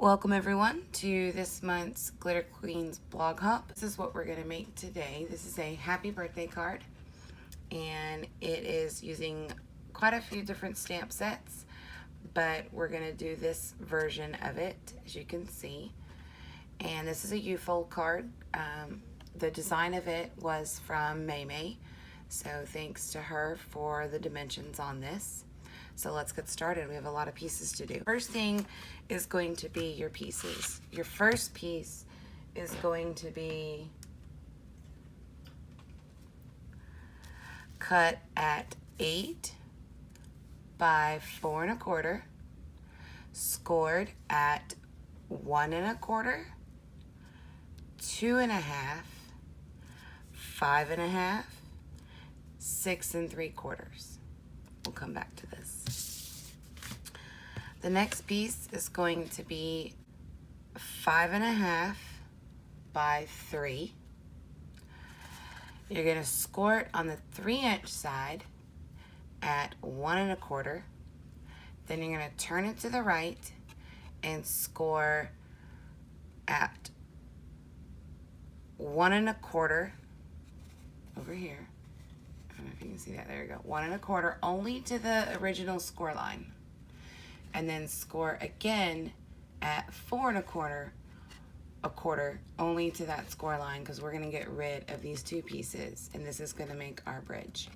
Welcome everyone to this month's Glitter Queens blog hop. This is what we're going to make today. This is a happy birthday card, and it is using quite a few different stamp sets, but we're going to do this version of it, as you can see. And this is a U-fold card. The design of it was from MayMay, so thanks to her for the dimensions on this. So let's get started. We have a lot of pieces to do. First thing is going to be your pieces. Your first piece is going to be cut at 8 by 4 1/4, scored at 1 1/4, 2 1/2, 5 1/2, 6 3/4. We'll come back to this. The next piece is going to be 5 1/2 by 3. You're going to score it on the 3-inch side at 1 1/4. Then you're going to turn it to the right and score at 1 1/4 over here. I don't know if you can see that. There you go. 1 1/4 only to the original score line. And then score again at 4 1/4 only to that score line, because we're going to get rid of these two pieces, and this is going to make our bridge.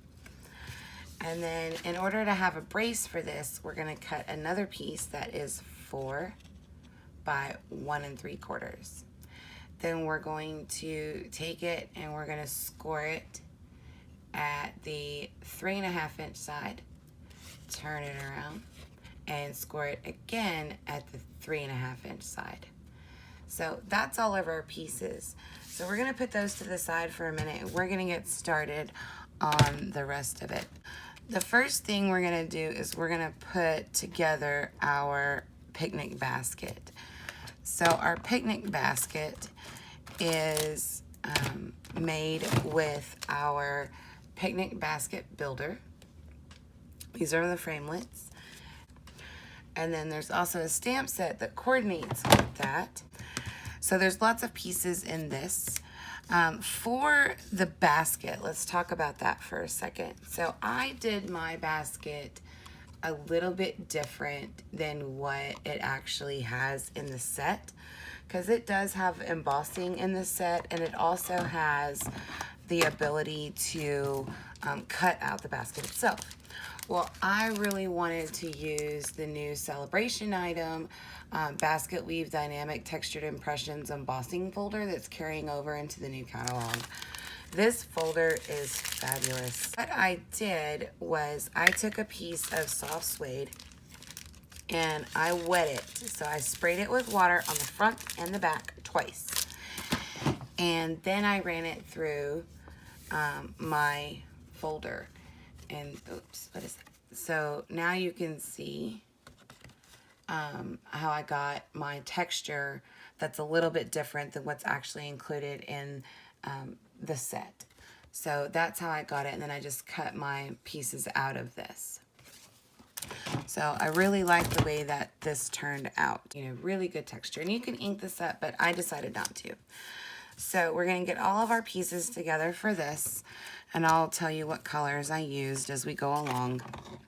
And then in order to have a brace for this, we're going to cut another piece that is 4 by 1 3/4. Then we're going to take it and we're going to score it at the 3 1/2-inch side, turn it around, and score it again at the 3 1/2-inch side. So that's all of our pieces. So we're gonna put those to the side for a minute, and we're gonna get started on the rest of it. The first thing we're gonna do is we're gonna put together our picnic basket. So our picnic basket is made with our picnic basket builder. These are the framelits. And then there's also a stamp set that coordinates with that. So there's lots of pieces in this. For the basket, let's talk about that for a second. So I did my basket a little bit different than what it actually has in the set, because it does have embossing in the set, and it also has the ability to cut out the basket itself. Well, I really wanted to use the new celebration item, Basket Weave Dynamic Textured Impressions embossing folder that's carrying over into the new catalog. This folder is fabulous. What I did was I took a piece of soft suede and I wet it. So I sprayed it with water on the front and the back twice. And then I ran it through my folder. And oops, what is that? So now you can see how I got my texture that's a little bit different than what's actually included in the set. So that's how I got it, and then I just cut my pieces out of this. So I really like the way that this turned out. You know, really good texture. And you can ink this up, but I decided not to. So we're going to get all of our pieces together for this, and I'll tell you what colors I used as we go along.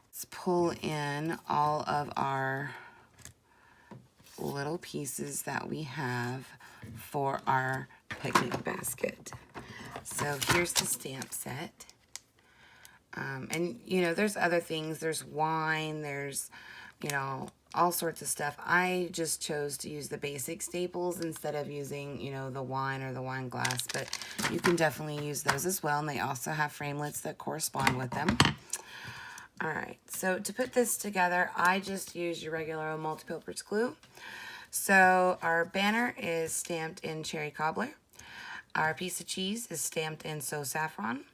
Let's pull in all of our little pieces that we have for our picnic basket. So here's the stamp set. And, you know, there's other things. There's wine. There's, you know, all sorts of stuff. I just chose to use the basic staples instead of using, you know, the wine or the wine glass, but you can definitely use those as well, and they also have framelits that correspond with them. All right, so to put this together, I just use your regular multi-purpose glue. So our banner is stamped in cherry cobbler. Our piece of cheese is stamped in So Saffron.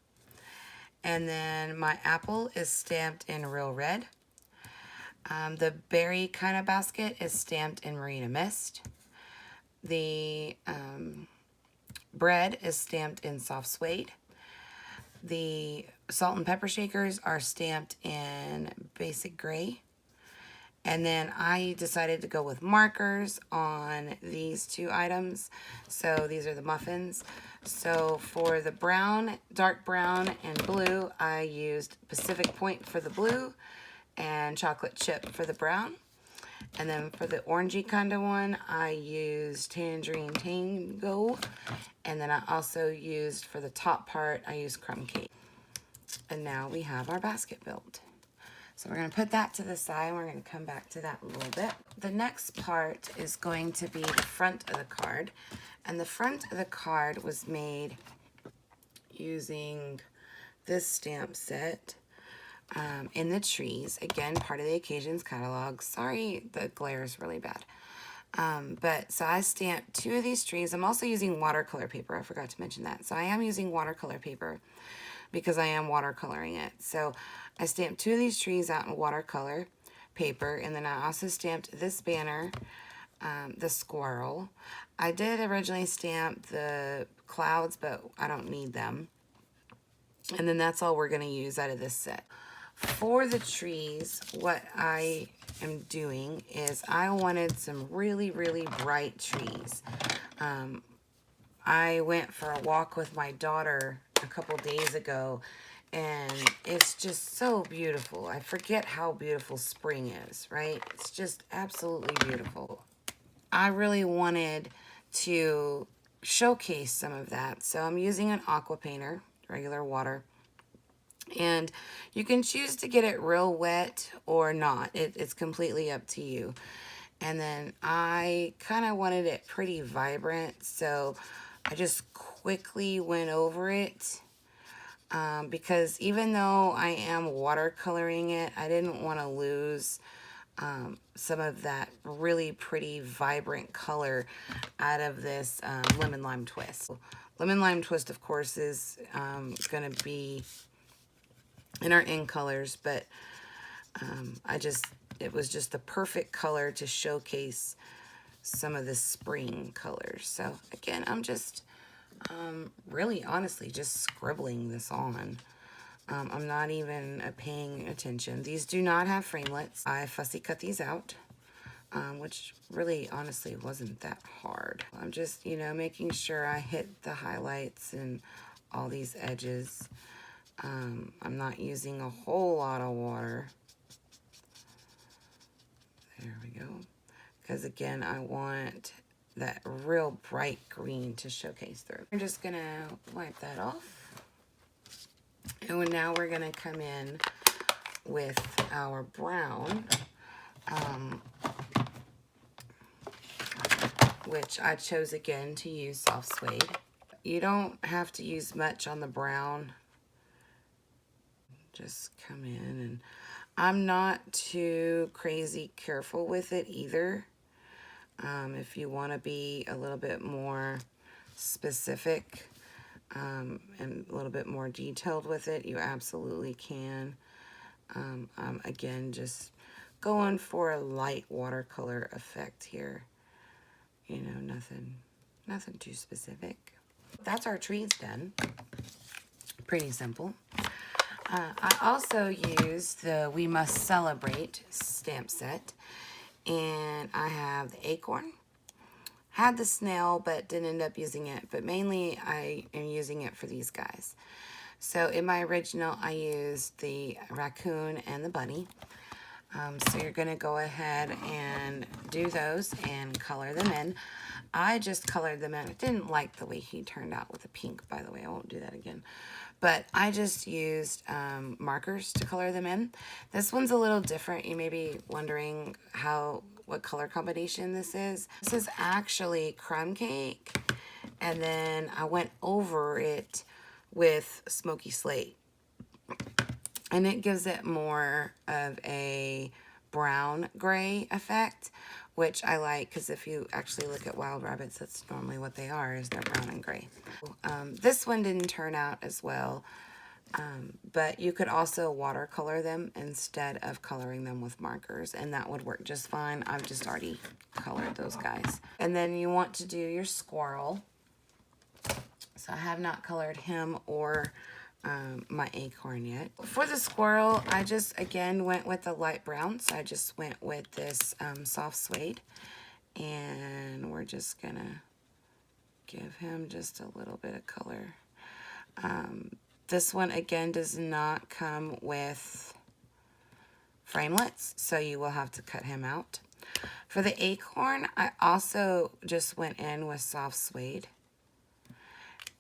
And then my apple is stamped in Real Red. The berry kind of basket is stamped in Marina Mist. The bread is stamped in Soft Suede. The salt and pepper shakers are stamped in Basic Gray. And then I decided to go with markers on these two items. So these are the muffins. So for the brown, dark brown and blue, I used Pacific Point for the blue and chocolate chip for the brown. And then for the orangey kind of one, I used Tangerine Tango. And then I also used, for the top part, I used Crumb Cake. And now we have our basket built. So we're going to put that to the side, and we're going to come back to that in a little bit. The next part is going to be the front of the card. And the front of the card was made using this stamp set in the trees. Again, part of the Occasions catalog. Sorry, the glare is really bad. So I stamped 2 of these trees. I'm also using watercolor paper. I forgot to mention that. So I am using watercolor paper because I am watercoloring it. So I stamped 2 of these trees out in watercolor paper, and then I also stamped this banner, the squirrel. I did originally stamp the clouds, but I don't need them. And then that's all we're going to use out of this set. For the trees, what I am doing is I wanted some really, really bright trees. I went for a walk with my daughter a couple days ago, and it's just so beautiful. I forget how beautiful spring is, right? It's just absolutely beautiful. I really wanted to showcase some of that, so I'm using an aqua painter, regular water. And you can choose to get it real wet or not. It's completely up to you. And then I kind of wanted it pretty vibrant, so I just quickly went over it. Because even though I am watercoloring it, I didn't want to lose some of that really pretty vibrant color out of this lemon lime twist. Lemon lime twist, of course, is going to be in our in colors, but it was just the perfect color to showcase some of the spring colors. So again, I'm just really honestly just scribbling this on. I'm not even paying attention. These do not have framelits. I fussy cut these out, which really honestly wasn't that hard. I'm just, making sure I hit the highlights and all these edges. I'm not using a whole lot of water. There we go. Because again, I want that real bright green to showcase through. I'm just going to wipe that off. And now we're going to come in with our brown, which I chose again to use soft suede. You don't have to use much on the brown. Just come in, and I'm not too crazy careful with it either. If you want to be a little bit more specific and a little bit more detailed with it, you absolutely can. I'm again just going for a light watercolor effect here. Nothing too specific. That's our trees done. Pretty simple. I also used the We Must Celebrate stamp set, and I have the acorn. Had the snail, but didn't end up using it, but mainly I am using it for these guys. So in my original, I used the raccoon and the bunny. So you're going to go ahead and do those and color them in. I just colored them in. I didn't like the way he turned out with the pink, by the way. I won't do that again. But I just used markers to color them in. This one's a little different. You may be wondering what color combination this is. This is actually crumb cake, and then I went over it with smoky slate. And it gives it more of a brown gray effect, which I like, because if you actually look at wild rabbits, that's normally what they are, is they're brown and gray. This one didn't turn out as well, but you could also watercolor them instead of coloring them with markers, and that would work just fine. I've just already colored those guys. And then you want to do your squirrel. So I have not colored him or my acorn yet. For the squirrel, I just, again, went with the light brown. So I just went with this soft suede. And we're just going to give him just a little bit of color. This one, again, does not come with framelits, so you will have to cut him out. For the acorn, I also just went in with soft suede.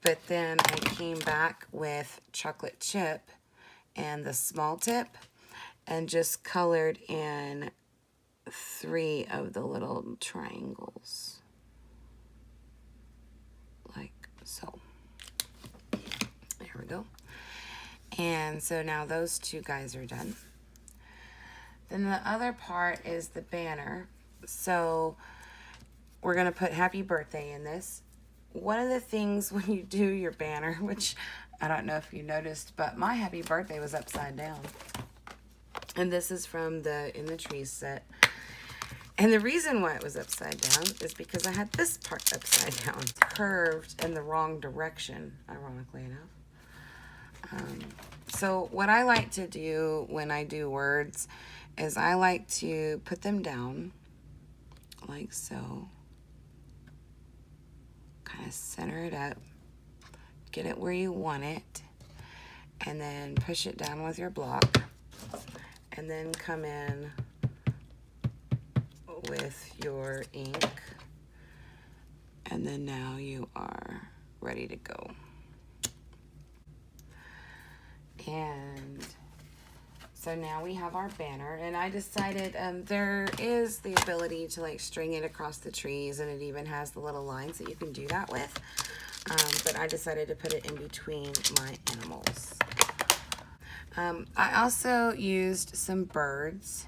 But then I came back with chocolate chip and the small tip and just colored in 3 of the little triangles. Like so. There we go. And so now those 2 guys are done. Then the other part is the banner. So we're going to put happy birthday in this. One of the things when you do your banner, which I don't know if you noticed, but my happy birthday was upside down. And this is from the In the Trees set. And the reason why it was upside down is because I had this part upside down, curved in the wrong direction, ironically enough. So what I like to do when I do words is I like to put them down like so. Kind of center it up, get it where you want it, and then push it down with your block, and then come in with your ink, and then now you are ready to go. And so now we have our banner, and I decided there is the ability to like string it across the trees, and it even has the little lines that you can do that with. But I decided to put it in between my animals. I also used some birds.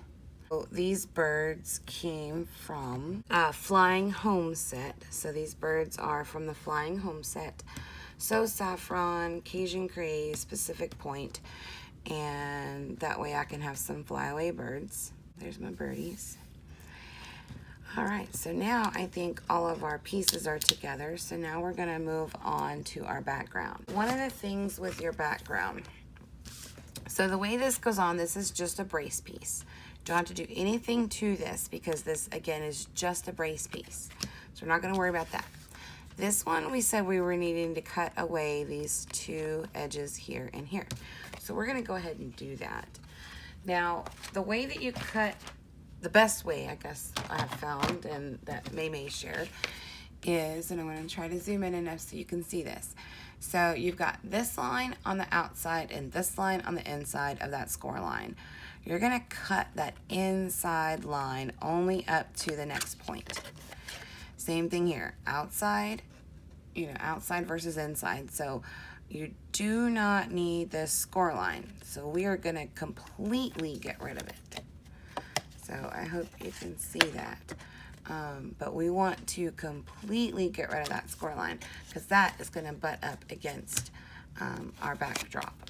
So these birds came from Flying Home set. So these birds are from the Flying Home set. So Saffron, Cajun Craze, Pacific Point. And that way I can have some flyaway birds. There's my birdies. All right, so now I think all of our pieces are together. So now we're gonna move on to our background. One of the things with your background, so the way this goes on, this is just a brace piece. Don't have to do anything to this because this, again, is just a brace piece. So we're not gonna worry about that. This one, we said we were needing to cut away these 2 edges here and here. So we're gonna go ahead and do that. Now, the way that you cut, the best way, I guess, I have found, and that MayMay shared, is, and I'm gonna try to zoom in enough so you can see this. So you've got this line on the outside and this line on the inside of that score line. You're gonna cut that inside line only up to the next point. Same thing here, outside, you know, outside versus inside. So you do not need this score line. So we are gonna completely get rid of it. So I hope you can see that. But we want to completely get rid of that score line because that is gonna butt up against our backdrop.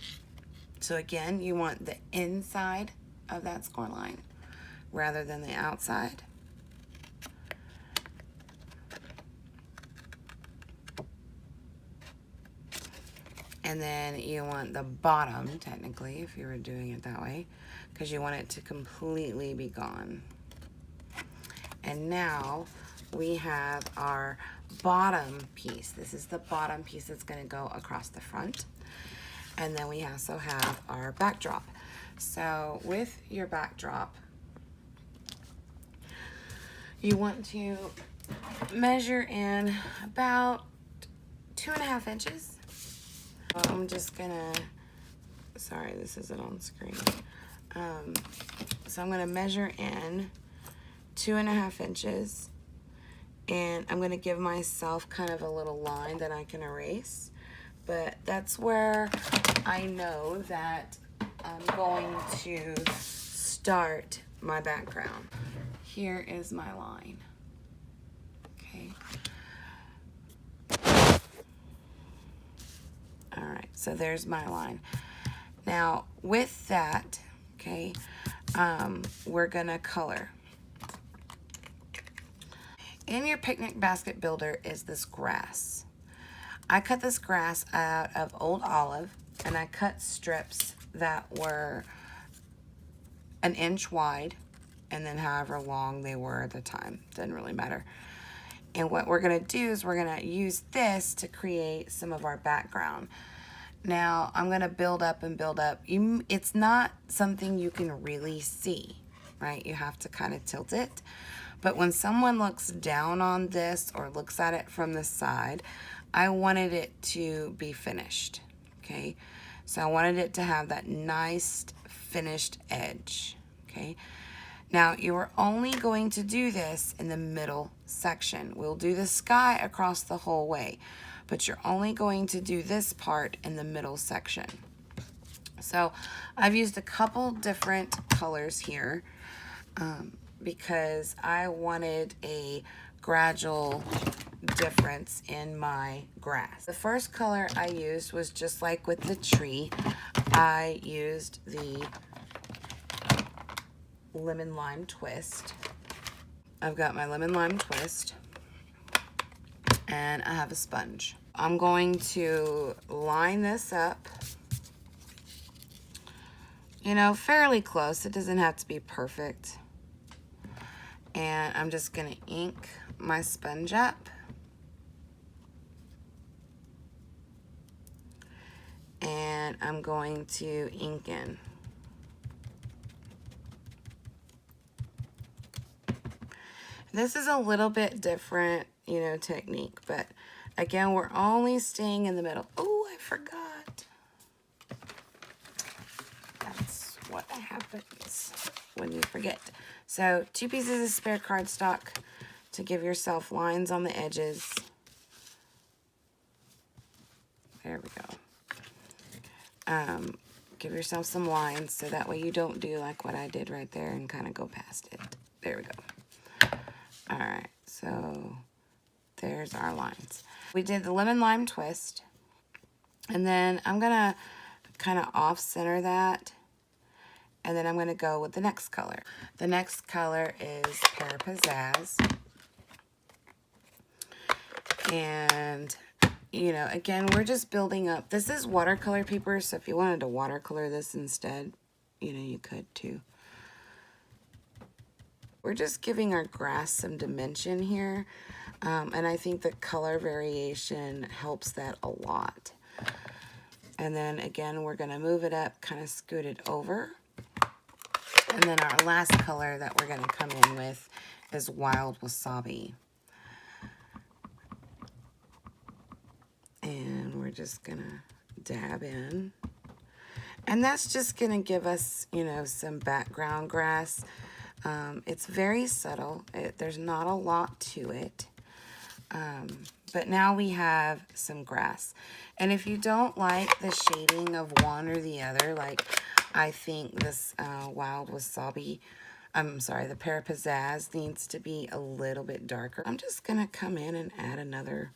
So again, you want the inside of that score line rather than the outside. And then you want the bottom, technically, if you were doing it that way, because you want it to completely be gone. And now we have our bottom piece. This is the bottom piece that's going to go across the front. And then we also have our backdrop. So with your backdrop, you want to measure in about 2.5 inches. I'm just gonna, sorry, this isn't on screen. So I'm gonna measure in 2.5 inches, and I'm gonna give myself kind of a little line that I can erase. But that's where I know that I'm going to start my background. Here is my line, okay? All right, so there's my line. Now, with that, okay, we're gonna color. In your picnic basket builder is this grass. I cut this grass out of old olive, and I cut strips that were 1 inch wide, and then however long they were at the time. Doesn't really matter. And what we're gonna do is we're gonna use this to create some of our background. Now, I'm gonna build up and build up. It's not something you can really see, right? You have to kind of tilt it. But when someone looks down on this or looks at it from the side, I wanted it to be finished, okay? So I wanted it to have that nice finished edge, okay? Now, you are only going to do this in the middle section. We'll do the sky across the whole way, but you're only going to do this part in the middle section. So I've used a couple different colors here because I wanted a gradual difference in my grass. The first color I used was just like with the tree. I used the lemon lime twist. I've got my lemon lime twist and I have a sponge. I'm going to line this up, you know, fairly close. It doesn't have to be perfect. And I'm just gonna ink my sponge up. And I'm going to ink in. This is a little bit different, you know, technique, but again, we're only staying in the middle. Oh, I forgot. That's what happens when you forget. So 2 pieces of spare cardstock to give yourself lines on the edges. There we go. Give yourself some lines so that way you don't do like what I did right there and kind of go past it. There we go. All right, so there's our lines. We did the lemon lime twist, and then I'm gonna kind of off center that, and then I'm gonna go with the next color. The next color is Pear Pizzazz. And, you know, again, we're just building up. This is watercolor paper, so if you wanted to watercolor this instead, you know, you could too. We're just giving our grass some dimension here, and I think the color variation helps that a lot. And then again, we're gonna move it up, kind of scoot it over. And then our last color that we're gonna come in with is Wild Wasabi. And we're just gonna dab in. And that's just gonna give us, you know, some background grass. It's very subtle. There's not a lot to it. But now we have some grass. And if you don't like the shading of one or the other, like I think this Wild Wasabi, I'm sorry, the Pear Pizzazz needs to be a little bit darker. I'm just gonna come in and add another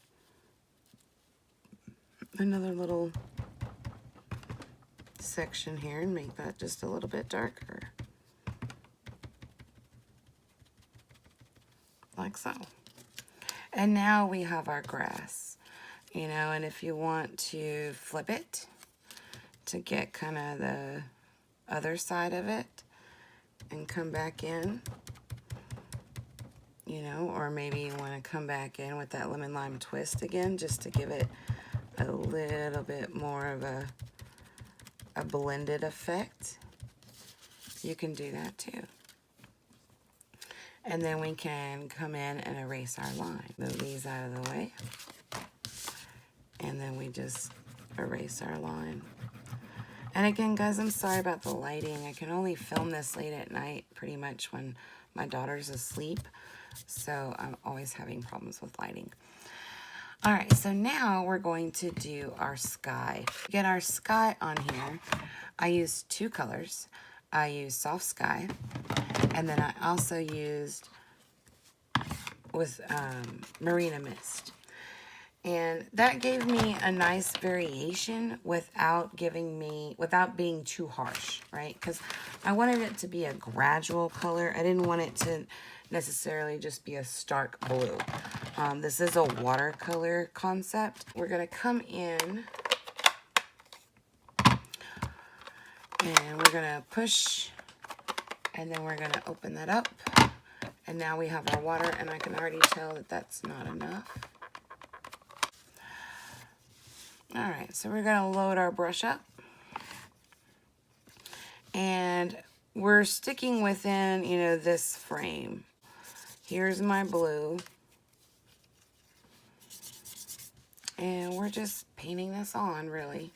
little section here and make that just a little bit darker. Like so. And now we have our grass, you know, and if you want to flip it to get kind of the other side of it and come back in, you know, or maybe you want to come back in with that lemon lime twist again just to give it a little bit more of a blended effect. You can do that too. And then we can come in and erase our line. Move these out of the way. And then we just erase our line. And again, guys, I'm sorry about the lighting. I can only film this late at night, pretty much when my daughter's asleep. So I'm always having problems with lighting. All right, so now we're going to do our sky. To get our sky on here, I used 2 colors. I used Soft Sky, and then I also used with Marina Mist. And that gave me a nice variation without being too harsh, right? Because I wanted it to be a gradual color. I didn't want it to necessarily just be a stark blue. This is a watercolor concept. We're gonna come in And we're gonna push, and then we're gonna open that up. And now we have our water, and I can already tell that that's not enough. All right, so we're gonna load our brush up. And we're sticking within, you know, this frame. Here's my blue. And we're just painting this on, really.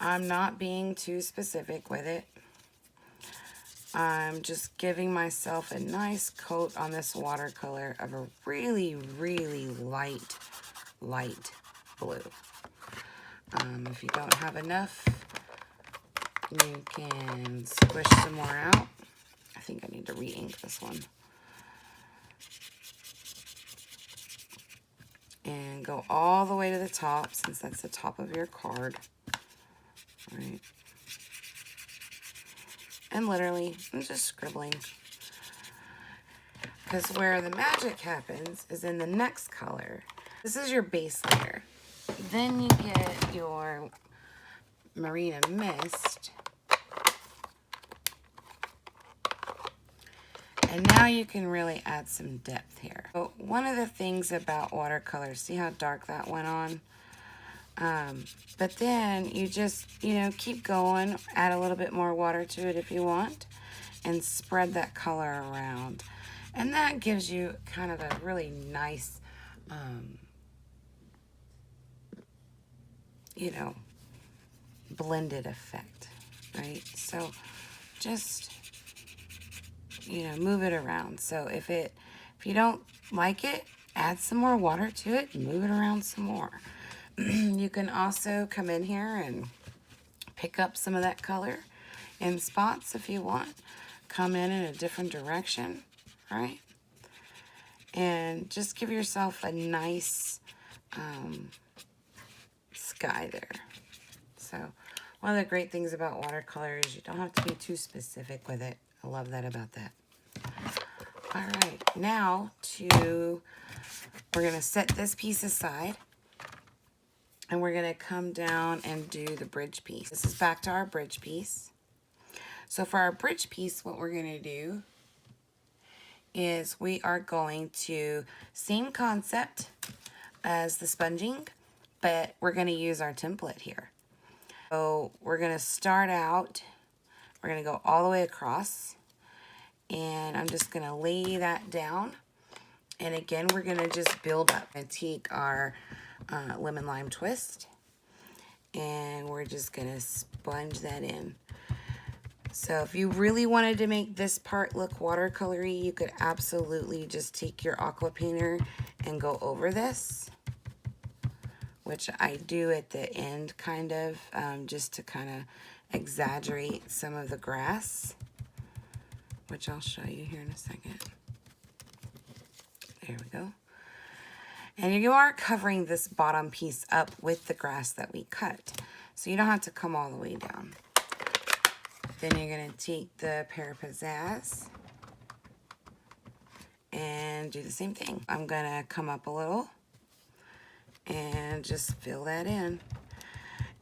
I'm not being too specific with it. I'm just giving myself a nice coat on this watercolor of a really, really light blue. If you don't have enough, you can squish some more out. I think I need to re-ink this one. And go all the way to the top, since that's the top of your card. Right. And literally, I'm just scribbling. Because where the magic happens is in the next color. This is your base layer. Then you get your Marina Mist. And now you can really add some depth here. So one of the things about watercolors, see how dark that went on? But then you just, you know, keep going, add a little bit more water to it if you want, and spread that color around. And that gives you kind of a really nice, you know, blended effect, right? So just, you know, move it around. So if you don't like it, add some more water to it and move it around some more. You can also come in here and pick up some of that color in spots if you want. Come in a different direction, right? And just give yourself a nice sky there. So one of the great things about watercolor is you don't have to be too specific with it. I love that about that. All right, now we're gonna set this piece aside. And we're gonna come down and do the bridge piece. This is back to our bridge piece. So for our bridge piece, what we're gonna do is we are going to, same concept as the sponging, but we're gonna use our template here. So we're gonna start out, we're gonna go all the way across, and I'm just gonna lay that down. And again, we're gonna just build up and take our lemon lime twist, and we're just gonna sponge that in. So if you really wanted to make this part look watercolory, you could absolutely just take your aqua painter and go over this, which I do at the end kind of, just to kind of exaggerate some of the grass, which I'll show you here in a second. There we go. And you are covering this bottom piece up with the grass that we cut. So you don't have to come all the way down. Then you're going to take the Pear Pizzazz and do the same thing. I'm going to come up a little and just fill that in.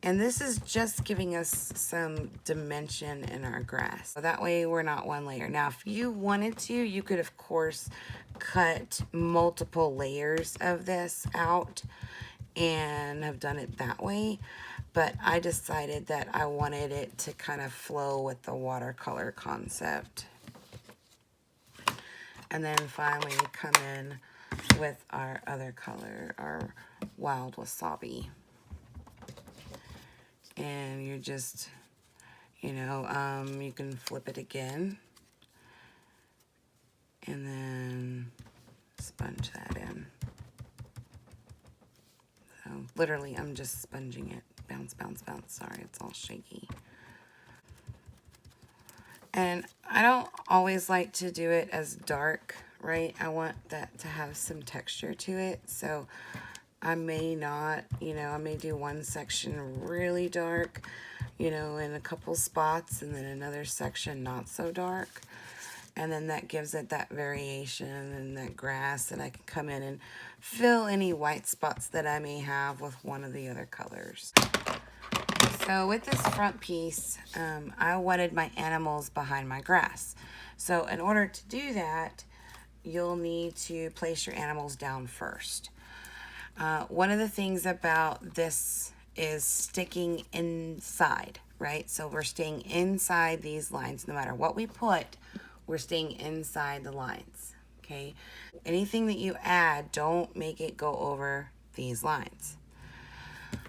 And this is just giving us some dimension in our grass. So that way we're not one layer. Now, if you wanted to, you could, of course, cut multiple layers of this out and have done it that way. But I decided that I wanted it to kind of flow with the watercolor concept. And then finally come in with our other color, our Wild Wasabi. And you're just, you know, you can flip it again. And then sponge that in. So literally, I'm just sponging it. Bounce, bounce, bounce. Sorry, it's all shaky. And I don't always like to do it as dark, right? I want that to have some texture to it. So I may not, you know, I may do one section really dark, you know, in a couple spots, and then another section not so dark. And then that gives it that variation and that grass, and I can come in and fill any white spots that I may have with one of the other colors. So with this front piece, I wanted my animals behind my grass. So in order to do that, you'll need to place your animals down first. One of the things about this is sticking inside, right? So we're staying inside these lines. No matter what we put, we're staying inside the lines, okay? Anything that you add, don't make it go over these lines.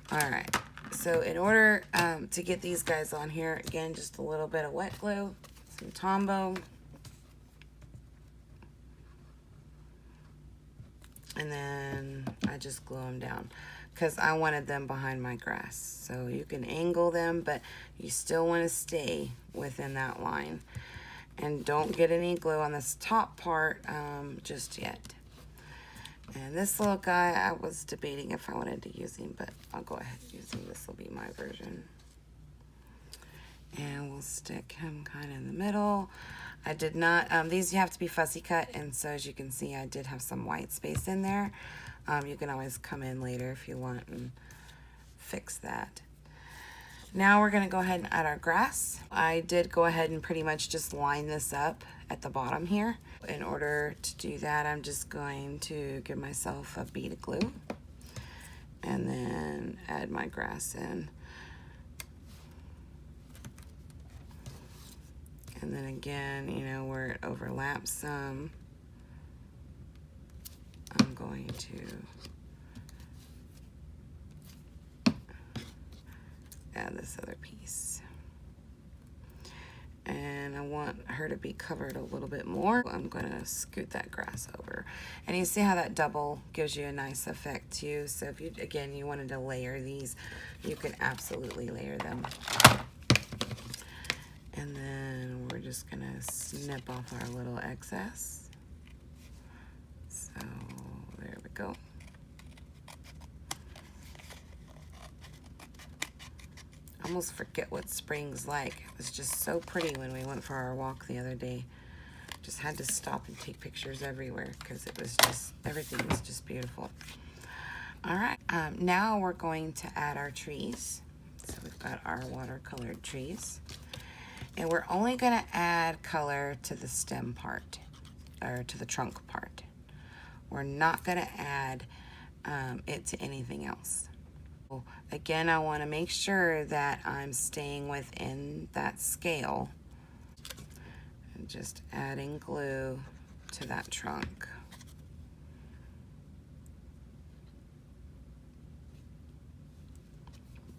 All right, so in order to get these guys on here, again, just a little bit of wet glue, some Tombow, and then I just glue them down because I wanted them behind my grass. So you can angle them, but you still want to stay within that line. And don't get any glue on this top part just yet. And this little guy, I was debating if I wanted to use him, but I'll go ahead and use him. This will be my version. And we'll stick him kind of in the middle. I did not, these you have to be fussy cut, and so as you can see, I did have some white space in there. You can always come in later if you want and fix that. Now we're gonna go ahead and add our grass. I did go ahead and pretty much just line this up at the bottom here. In order to do that, I'm just going to give myself a bead of glue and then add my grass in. And then again, you know, where it overlaps some, I'm going to add this other piece. And I want her to be covered a little bit more. I'm gonna scoot that grass over. And you see how that double gives you a nice effect too. So if you, again, you wanted to layer these, you can absolutely layer them. And then we're just gonna snip off our little excess. So there we go. I almost forget what spring's like. It was just so pretty when we went for our walk the other day. Just had to stop and take pictures everywhere because it was just, everything was just beautiful. All right, now we're going to add our trees. So we've got our watercolored trees. And we're only gonna add color to the stem part, or to the trunk part. We're not gonna add it to anything else. Again, I want to make sure that I'm staying within that scale and just adding glue to that trunk.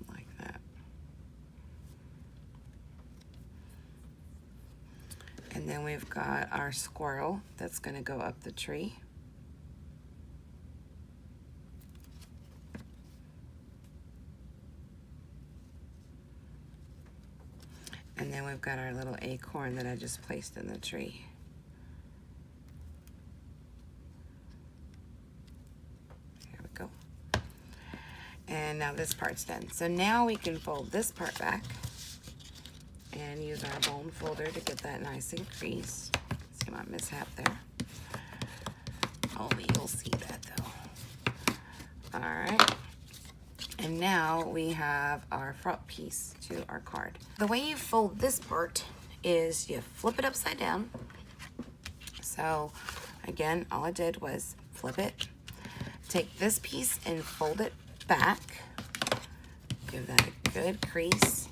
Like that. And then we've got our squirrel that's going to go up the tree. And then we've got our little acorn that I just placed in the tree. There we go. And now this part's done. So now we can fold this part back and use our bone folder to get that nice and creased. See my mishap there. Only you'll see that though. All right. And now we have our front piece to our card. The way you fold this part is you flip it upside down. So again, all I did was flip it, take this piece and fold it back. Give that a good crease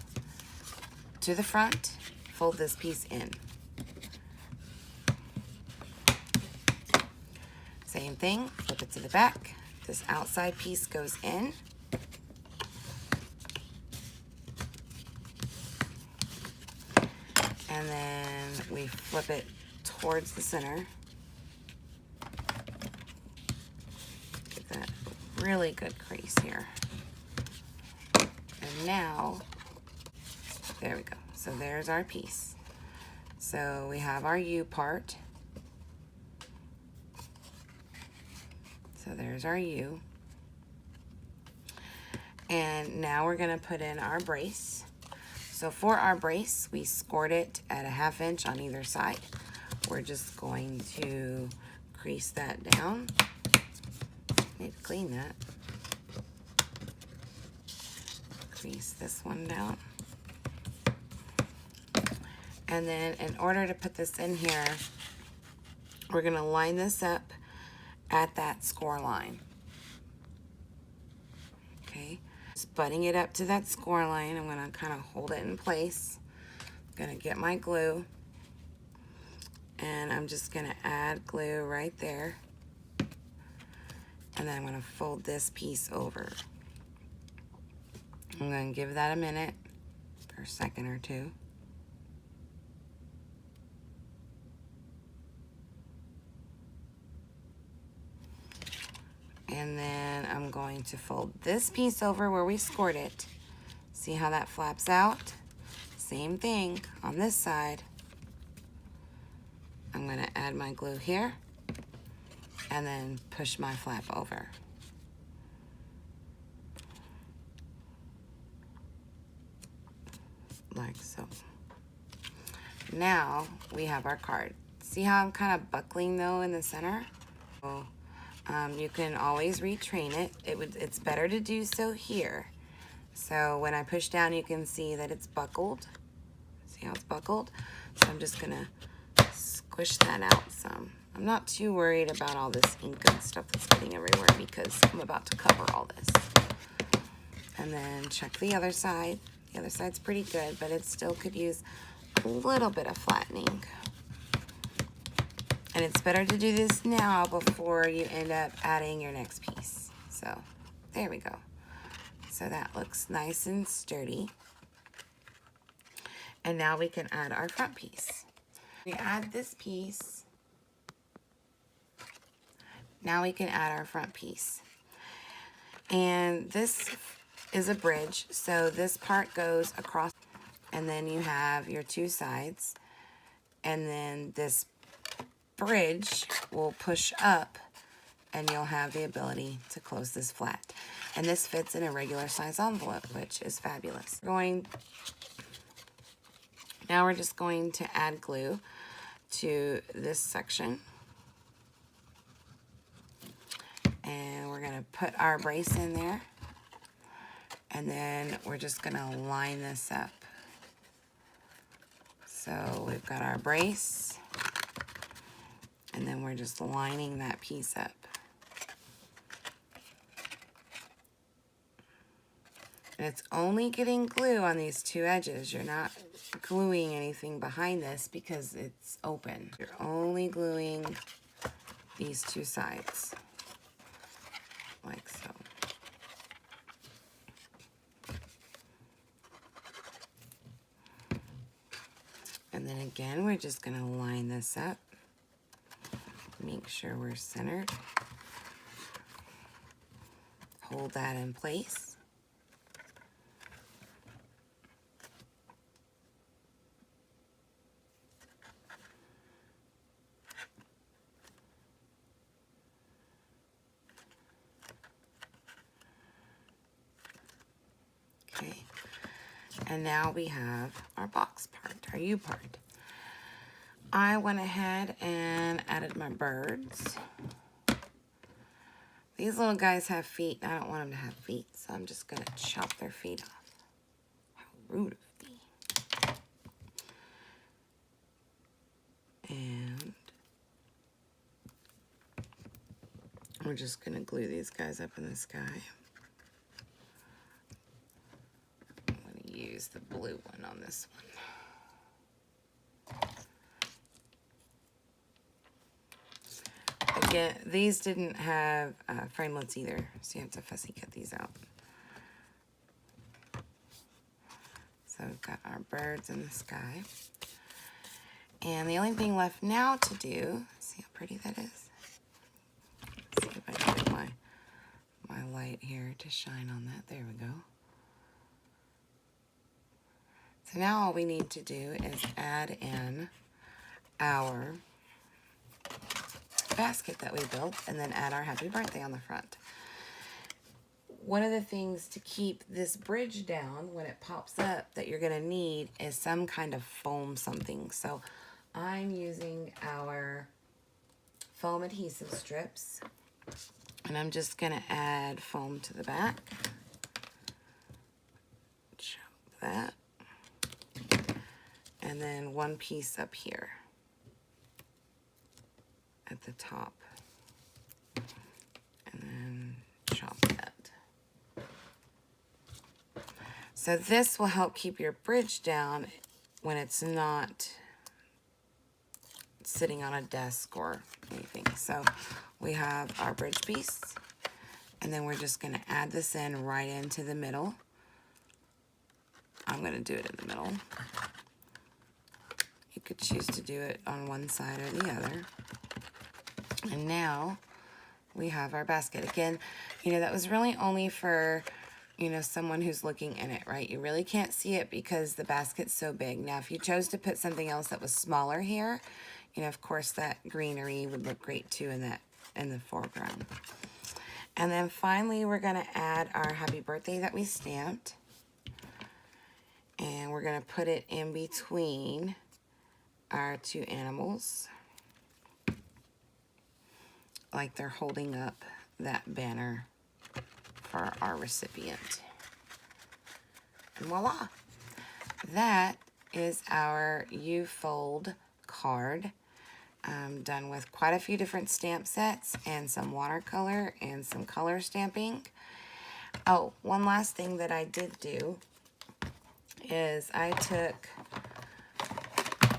to the front. Fold this piece in. Same thing, flip it to the back. This outside piece goes in. And then we flip it towards the center. Get that really good crease here. And now, there we go. So there's our piece. So we have our U part. So there's our U. And now we're gonna put in our brace. So for our brace, we scored it at a 1/2 inch on either side. we're just going to crease that down. Need to clean that. Crease this one down. And then in order to put this in here, we're gonna line this up at that score line. Okay, just butting it up to that score line. I'm gonna kind of hold it in place. I'm gonna get my glue, and I'm just gonna add glue right there. And then I'm gonna fold this piece over. I'm gonna give that a minute, for a second or two. And then I'm going to fold this piece over where we scored it. See how that flaps out? Same thing on this side. I'm gonna add my glue here and then push my flap over. Like so. Now we have our card. See how I'm kind of buckling though in the center? So, you can always retrain it. It's better to do so here. So when I push down, you can see that it's buckled. See how it's buckled? So I'm just gonna squish that out some. I'm not too worried about all this ink and stuff that's getting everywhere because I'm about to cover all this. And then check the other side. The other side's pretty good, but it still could use a little bit of flattening. And it's better to do this now before you end up adding your next piece. So there we go. So that looks nice and sturdy. And now we can add our front piece. We add this piece. Now we can add our front piece. And this is a bridge, so this part goes across, and then you have your two sides, and then this bridge will push up, and you'll have the ability to close this flat. And this fits in a regular size envelope, which is fabulous. Now we're just going to add glue to this section. And we're gonna put our brace in there. And then we're just gonna line this up. So we've got our brace, and then we're just lining that piece up. And it's only getting glue on these two edges. You're not gluing anything behind this because it's open. You're only gluing these two sides, like so. And then again, we're just gonna line this up. Make sure we're centered. Hold that in place. Okay. And now we have our box part, our U part. I went ahead and added my birds. These little guys have feet. I don't want them to have feet, so I'm just gonna chop their feet off. How rude of me. And we're just gonna glue these guys up in the sky. I'm gonna use the blue one on this one. Again, these didn't have framelits either, so you have to fussy cut these out. So we've got our birds in the sky. And the only thing left now to do, see how pretty that is? Let's see if I can get my light here to shine on that. There we go. So now all we need to do is add in our basket that we built, and then add our happy birthday on the front. One of the things to keep this bridge down when it pops up that you're gonna need is some kind of foam something. So I'm using our foam adhesive strips, and I'm just going to add foam to the back. Chop that. And then one piece up here at the top. And then chop that. So this will help keep your bridge down when it's not sitting on a desk or anything. So we have our bridge piece, and then we're just going to add this in right into the middle. I'm going to do it in the middle. You could choose to do it on one side or the other. And now we have our basket. Again, you know, that was really only for, you know, someone who's looking in it, right? You really can't see it because the basket's so big. Now, if you chose to put something else that was smaller here, you know, of course, that greenery would look great too in the foreground. And then finally, we're gonna add our happy birthday that we stamped. And we're gonna put it in between our two animals, like they're holding up that banner for our recipient. And voila! That is our U-fold card. Done with quite a few different stamp sets and some watercolor and some color stamping. Oh, one last thing that I did do is I took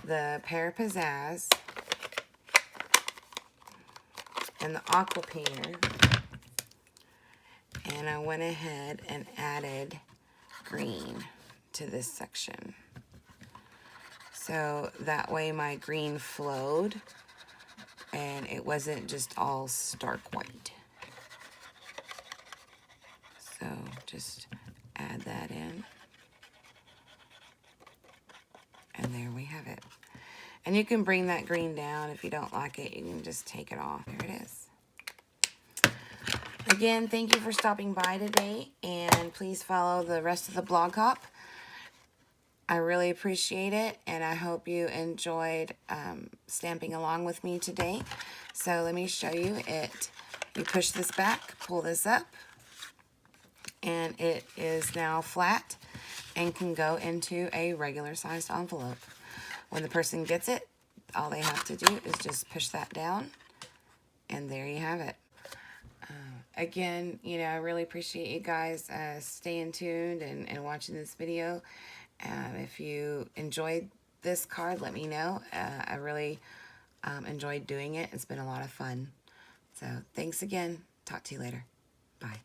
the Pear Pizzazz and the aqua painter, and I went ahead and added green to this section. So that way my green flowed and it wasn't just all stark white. So just add that in. And there we have it. And you can bring that green down. If you don't like it, you can just take it off. There it is. Again, thank you for stopping by today, and please follow the rest of the blog hop. I really appreciate it, and I hope you enjoyed stamping along with me today. So let me show you it. You push this back, pull this up, and it is now flat and can go into a regular sized envelope. When the person gets it, all they have to do is just push that down, and there you have it. Again, you know, I really appreciate you guys staying tuned and watching this video. If you enjoyed this card, let me know. I really enjoyed doing it. It's been a lot of fun. So thanks again. Talk to you later. Bye.